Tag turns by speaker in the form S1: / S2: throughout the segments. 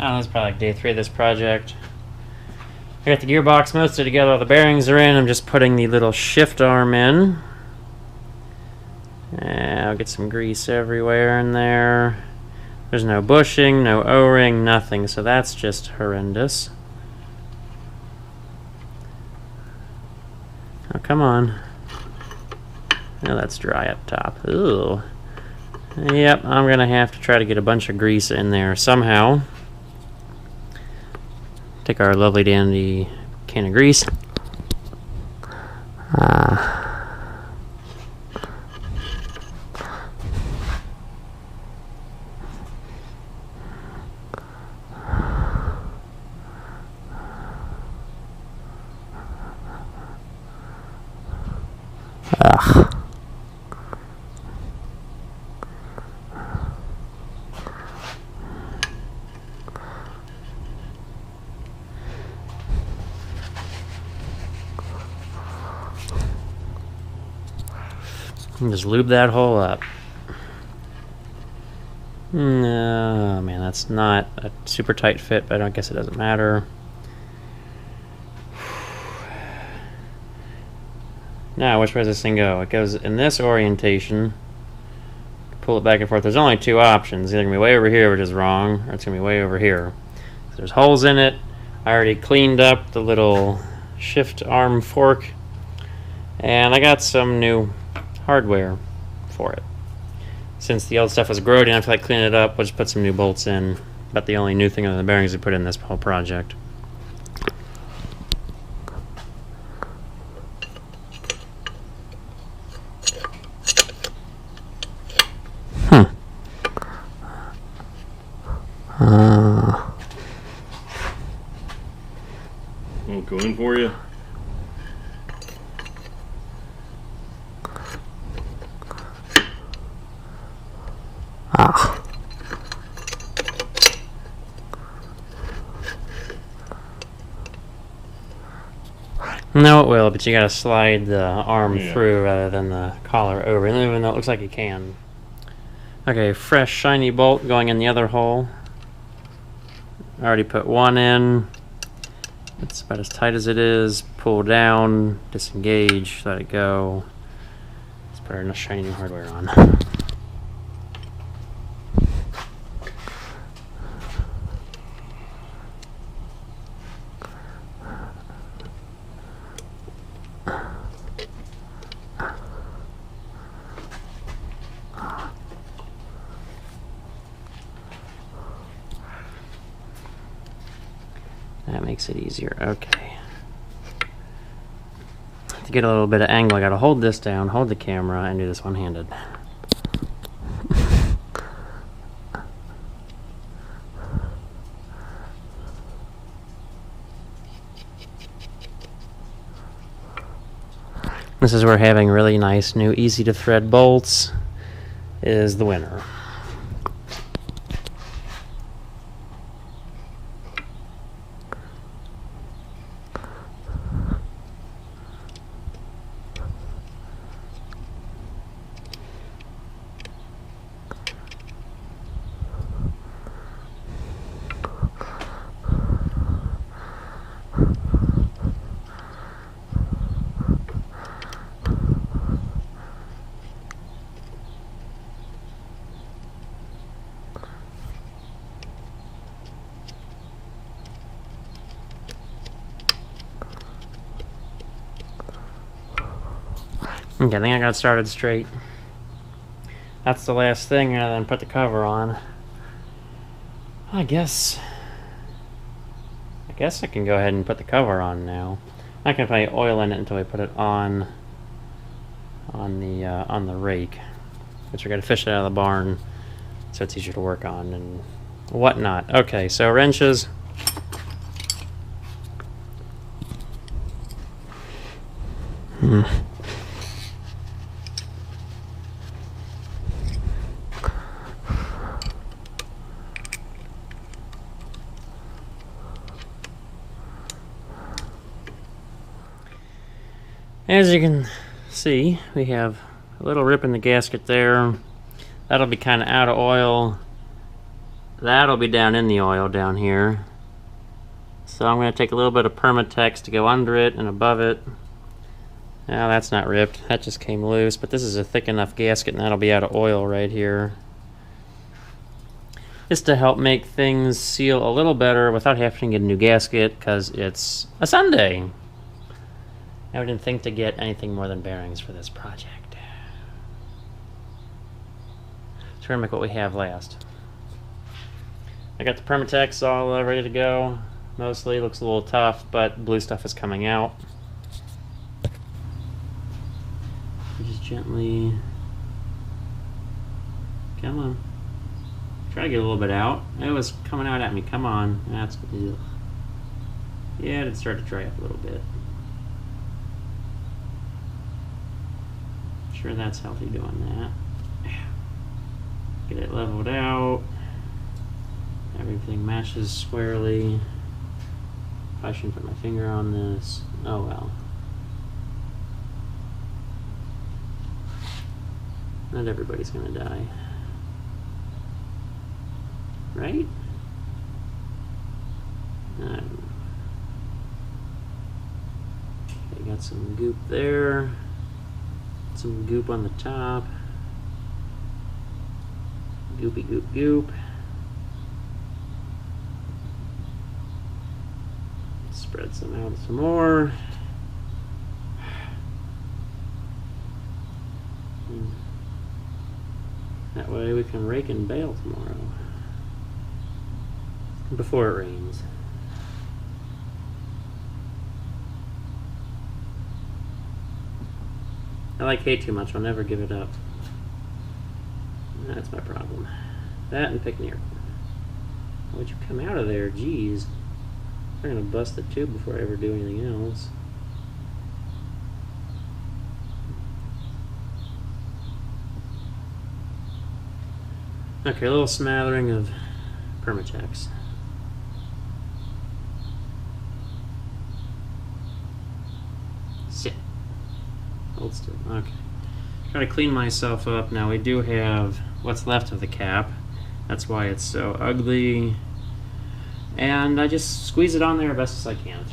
S1: Oh, this is probably like day 3 of this project. I got the gearbox mostly together, all the bearings are in. I'm just putting the little shift arm in. And I'll get some grease everywhere in there. There's no bushing, no O-ring, nothing, so that's just horrendous. Oh, come on. Oh, that's dry up top. Ooh. Yep, I'm gonna have to try to get a bunch of grease in there somehow. Take our lovely dandy can of grease. And just lube that hole up. Oh man, that's not a super tight fit, but I guess it doesn't matter. Now, which way does this thing go? It goes in this orientation. Pull it back and forth. There's only 2 options. It's either going to be way over here, which is wrong, or it's going to be way over here. So there's holes in it. I already cleaned up the little shift arm fork. And I got some new hardware for it. Since the old stuff was grody and I feel like cleaning it up, we'll just put some new bolts in. About the only new thing on the bearings we put in this whole project.
S2: Won't go in for you.
S1: No, it will, but you gotta slide the arm through rather than the collar over, even though it looks like you can. Okay, fresh shiny bolt going in the other hole. I already put one in. It's about as tight as it is. Pull down, disengage, let it go. Let's put our shiny new hardware on. That makes it easier. Okay. To get a little bit of angle, I gotta hold this down, hold the camera, and do this one-handed. This is where having really nice, new, easy-to-thread bolts is the winner. Okay, I think I got started straight. That's the last thing, and then put the cover on. I guess I can go ahead and put the cover on now. I'm not gonna put any oil in it until we put it on the rake, which we're gonna fish it out of the barn, so it's easier to work on and whatnot. Okay, so wrenches. As you can see, we have a little rip in the gasket there. That'll be kind of out of oil that'll be down in the oil down here. So I'm going to take a little bit of Permatex to go under it and above it. Now that's not ripped, that just came loose, but this is a thick enough gasket and that'll be out of oil right here. Just to help make things seal a little better without having to get a new gasket, because it's a Sunday. I didn't think to get anything more than bearings for this project. So we're going to make what we have last. I got the Permatex all ready to go. Mostly looks a little tough, but blue stuff is coming out. Just gently, come on. Try to get a little bit out. It was coming out at me. Come on. That's good. Yeah, it started to dry up a little bit. Sure, that's healthy doing that. Get it leveled out. Everything matches squarely. I shouldn't put my finger on this. Oh well. Not everybody's gonna die. Right? I don't know. Okay, got some goop there. Some goop on the top. Goopy goop goop. Spread some out some more. That way we can rake and bale tomorrow. Before it rains. I like hay too much, I'll never give it up. That's my problem. That and pick near corn. Why would you come out of there? Jeez. I'm gonna bust the tube before I ever do anything else. Okay, a little smattering of Permatex. Sit. Hold still. Okay. Try to clean myself up. Now we do have what's left of the cap. That's why it's so ugly. And I just squeeze it on there as best as I can.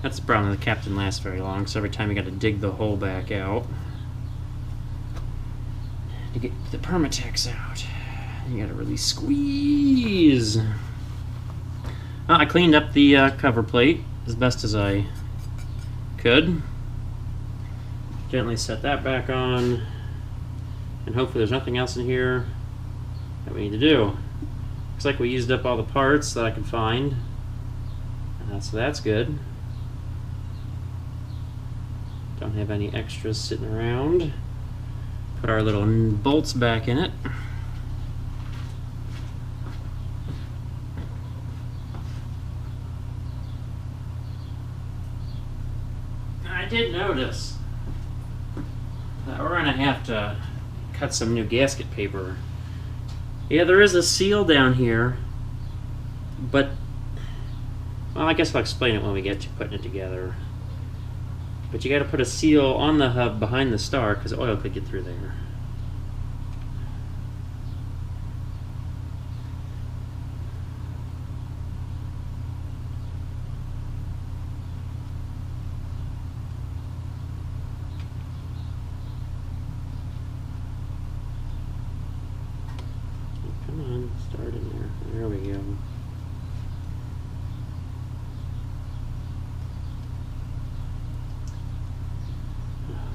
S1: That's the problem. The cap didn't last very long, so every time you got to dig the hole back out to get the Permatex out. You got to really squeeze. I cleaned up the cover plate as best as I could. Gently set that back on, and hopefully there's nothing else in here that we need to do. Looks like we used up all the parts that I could find, so that's good. Don't have any extras sitting around. Put our little bolts back in it. I did notice that we're going to have to cut some new gasket paper. Yeah, there is a seal down here, but, well, I guess I'll explain it when we get to putting it together. But you got to put a seal on the hub behind the star because oil could get through there. Come on, start in there. There we go.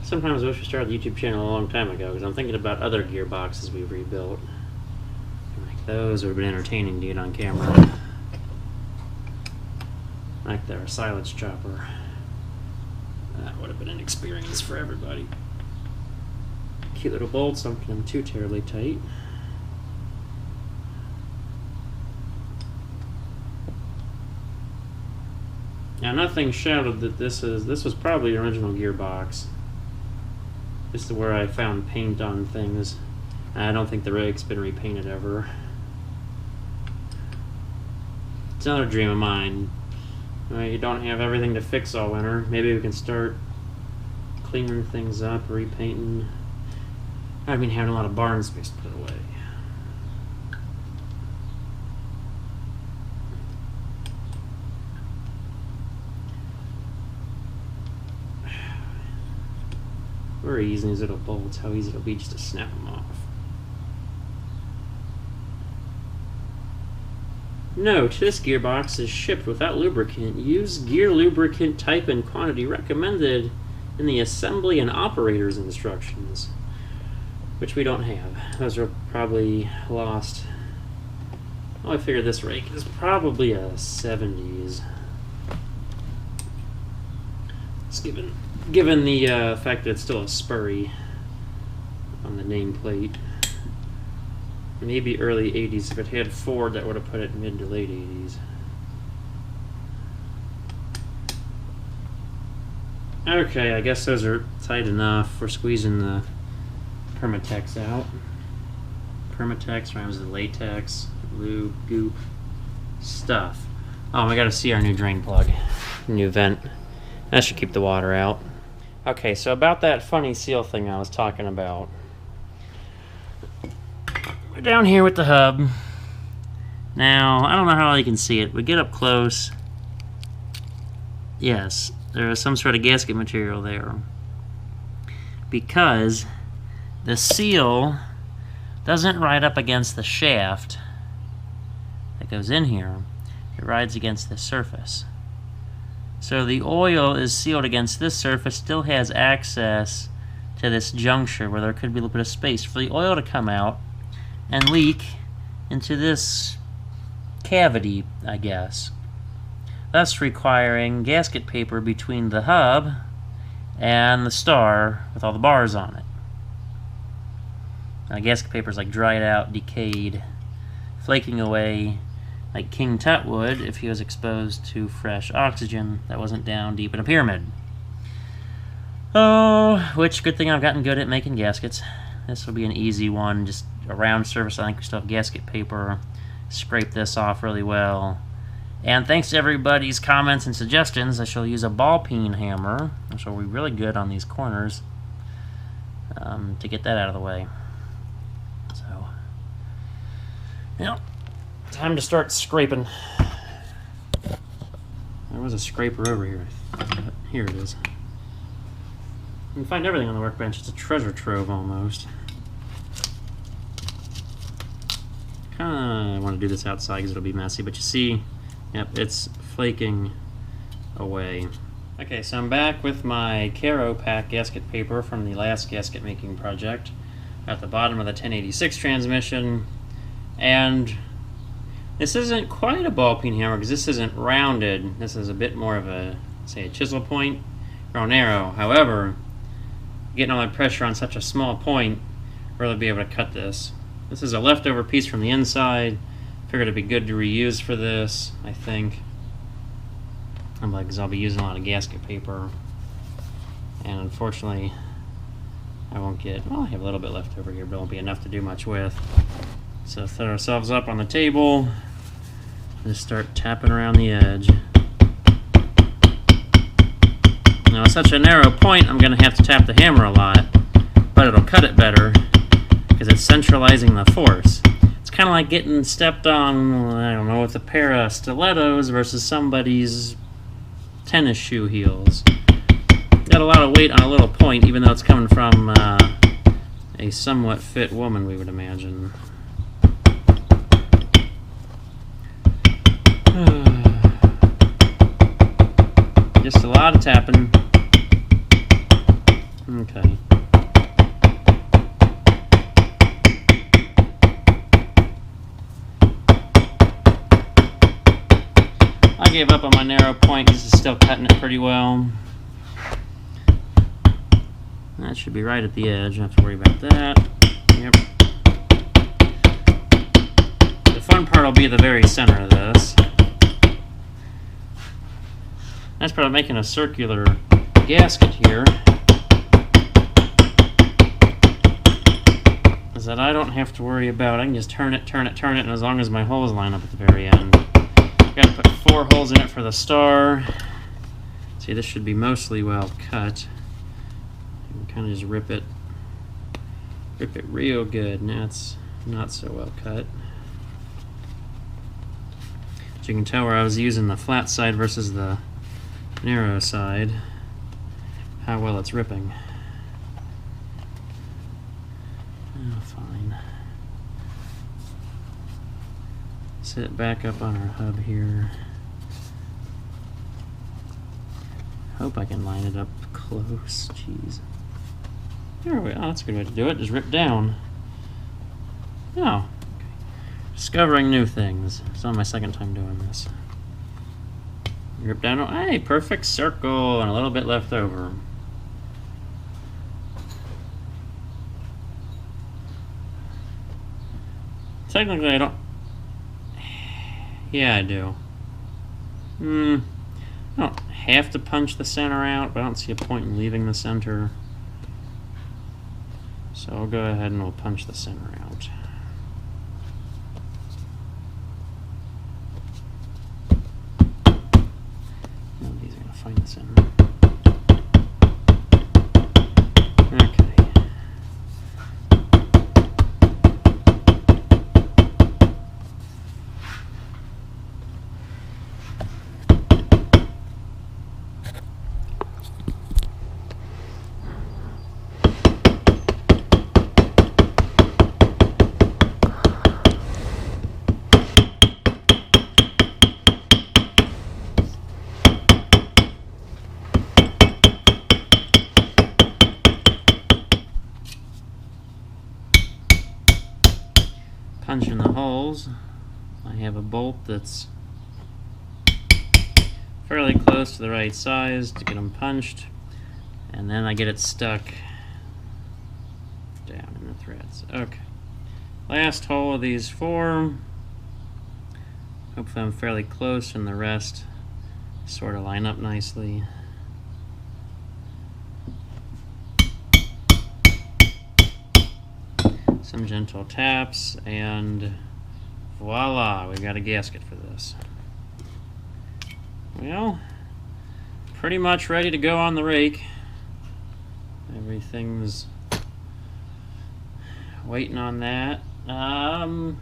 S1: Sometimes I wish we started the YouTube channel a long time ago because I'm thinking about other gearboxes we've rebuilt. Like those would have been entertaining to get on camera. Like their silage chopper. That would have been an experience for everybody. Cute little bolts, don't get them too terribly tight. Now nothing shouted that this was probably the original gearbox. This is where I found paint on things. I don't think the Rake's been repainted ever. It's another dream of mine. You don't have everything to fix all winter. Maybe we can start cleaning things up, repainting. I mean, having a lot of barn space to put away. We're using these little bolts, how easy it'll be just to snap them off. Note, this gearbox is shipped without lubricant. Use gear lubricant type and quantity recommended in the assembly and operator's instructions, which we don't have. Those are probably lost. Oh, I figured this rake is probably a 70s. It's given the fact that it's still a Spurry on the nameplate. Maybe early 80s. If it had Ford, that would have put it mid to late 80s. Okay, I guess those are tight enough. We're squeezing the Permatex out. Permatex rhymes with latex, lube, goop, stuff. Oh, we gotta see our new drain plug. New vent. That should keep the water out. Okay, so about that funny seal thing I was talking about. We're down here with the hub. Now, I don't know how well you can see it. We get up close. Yes, there is some sort of gasket material there. Because the seal doesn't ride up against the shaft that goes in here. It rides against this surface. So the oil is sealed against this surface, still has access to this juncture where there could be a little bit of space for the oil to come out and leak into this cavity, I guess, thus requiring gasket paper between the hub and the star with all the bars on it. Now, gasket paper is like dried out, decayed, flaking away like King Tut would if he was exposed to fresh oxygen that wasn't down deep in a pyramid. Oh, which good thing I've gotten good at making gaskets. This will be an easy one, just a round surface. I think we still have gasket paper. Scrape this off really well. And thanks to everybody's comments and suggestions, I shall use a ball peen hammer, which will be really good on these corners, to get that out of the way. So, time to start scraping. There was a scraper over here. Here it is. You can find everything on the workbench. It's a treasure trove almost. I want to do this outside because it'll be messy, but you see, yep, it's flaking away. Okay, so I'm back with my Caro Pack gasket paper from the last gasket making project at the bottom of the 1086 transmission, and this isn't quite a ball peen hammer because this isn't rounded. This is a bit more of a, say, a chisel point, or an arrow. However, getting all that pressure on such a small point, really be able to cut this. This is a leftover piece from the inside. Figured it'd be good to reuse for this, I think. I'm like, because I'll be using a lot of gasket paper. And unfortunately, I won't get, well, I have a little bit left over here, but it won't be enough to do much with. So set ourselves up on the table. Just start tapping around the edge. Now, with such a narrow point, I'm going to have to tap the hammer a lot, but it'll cut it better because it's centralizing the force. It's kind of like getting stepped on, I don't know, with a pair of stilettos versus somebody's tennis shoe heels. Got a lot of weight on a little point, even though it's coming from a somewhat fit woman, we would imagine. Just a lot of tapping. Okay. I gave up on my narrow point. This is still cutting it pretty well. That should be right at the edge. I don't have to worry about that. Yep. The fun part will be the very center of this. That's part of making a circular gasket here, is that I don't have to worry about, I can just turn it, and as long as my holes line up at the very end. Got to put 4 holes in it for the star. See, this should be mostly well cut. You can kind of just rip it real good. Now it's not so well cut. But you can tell where I was using the flat side versus the narrow side, how well it's ripping. Set it back up on our hub here. Hope I can line it up close. Jeez. There we go. Oh, that's a good way to do it. Just rip down. Oh. Okay. Discovering new things. It's not my second time doing this. Rip down. Hey, perfect circle and a little bit left over. Technically, I don't. Yeah, I do. I don't have to punch the center out, but I don't see a point in leaving the center. So I'll go ahead and we'll punch the center out. Nobody's going to find the center. Okay. Punching the holes. I have a bolt that's fairly close to the right size to get them punched, and then I get it stuck down in the threads. Okay. Last hole of these 4. Hopefully I'm fairly close and the rest sort of line up nicely. Some gentle taps, and voila, we've got a gasket for this. Well, pretty much ready to go on the rake. Everything's waiting on that. Well,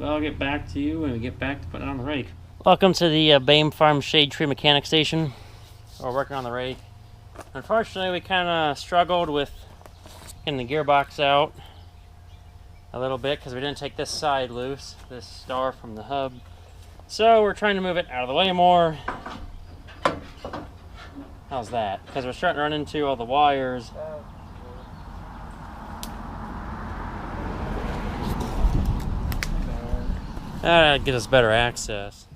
S1: I'll get back to you when we get back to putting it on the rake. Welcome to the Bame Farm Shade Tree Mechanic Station. We're working on the rake. Unfortunately, we kind of struggled with getting the gearbox out a little bit because we didn't take this side loose, this star from the hub. So we're trying to move it out of the way more. How's that? Because we're starting to run into all the wires. That'll get us better access.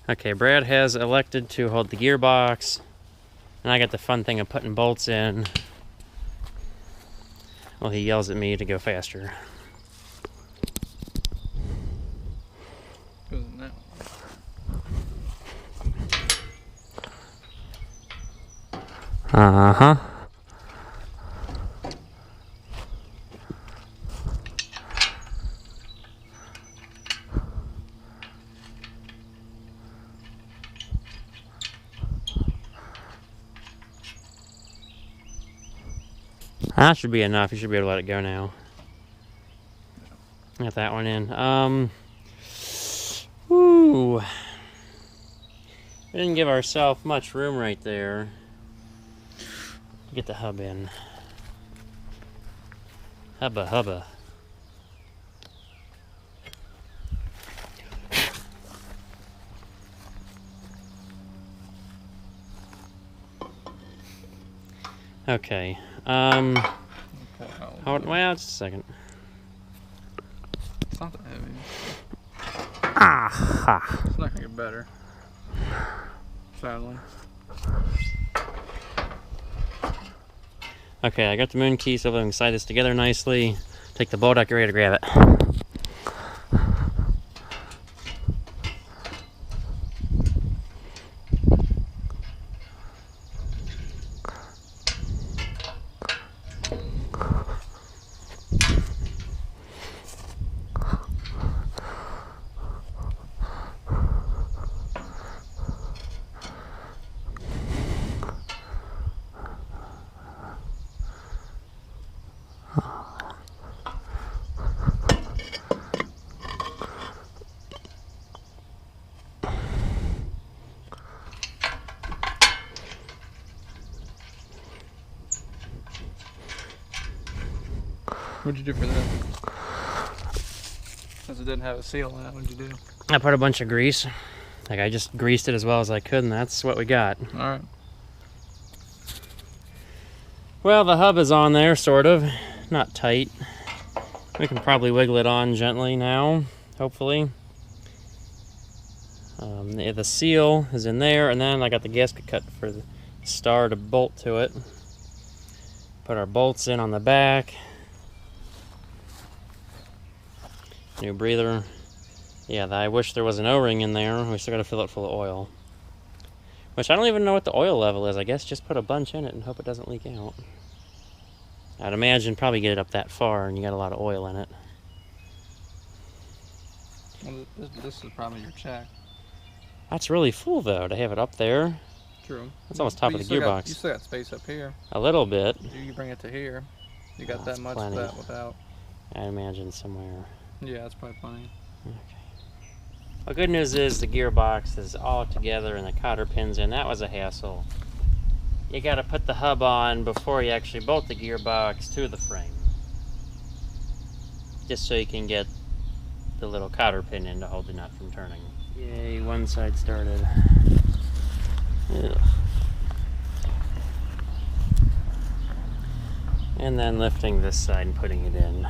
S1: Okay, Brad has elected to hold the gearbox, and I got the fun thing of putting bolts in. Well, he yells at me to go faster.
S2: Goes in that one.
S1: Uh-huh. That should be enough. You should be able to let it go now. Got that one in. Woo. We didn't give ourselves much room right there. Get the hub in. Hubba hubba. Okay. Well, just a second.
S2: It's not that heavy.
S1: Ah.
S2: It's not gonna get better. Sadly.
S1: Okay, I got the moon key, so we can slide this together nicely. Take the bolt out, get ready to grab it.
S2: What'd you do for that? Since it didn't have a seal in it, what'd you do?
S1: I put a bunch of grease. Like, I just greased it as well as I could, and that's what we got.
S2: Alright.
S1: Well, the hub is on there, sort of. Not tight. We can probably wiggle it on gently now, hopefully. The seal is in there, and then I got the gasket cut for the star to bolt to it. Put our bolts in on the back. New breather. Yeah, I wish there was an O-ring in there. We still got to fill it full of oil. Which I don't even know what the oil level is. I guess just put a bunch in it and hope it doesn't leak out. I'd imagine probably get it up that far and you got a lot of oil in it.
S2: Well, this is probably your check.
S1: That's really full though, to have it up there.
S2: True.
S1: That's almost top of the gearbox.
S2: You still got space up here.
S1: A little bit.
S2: You bring it to here. You got
S1: That's
S2: that much
S1: plenty.
S2: of that without.
S1: I imagine somewhere.
S2: Yeah, that's probably plenty.
S1: Okay. Well, good news is the gearbox is all together and the cotter pins in. That was a hassle. You got to put the hub on before you actually bolt the gearbox to the frame. Just so you can get the little cotter pin in to hold the nut from turning. Yay, one side started. Ugh. And then lifting this side and putting it in.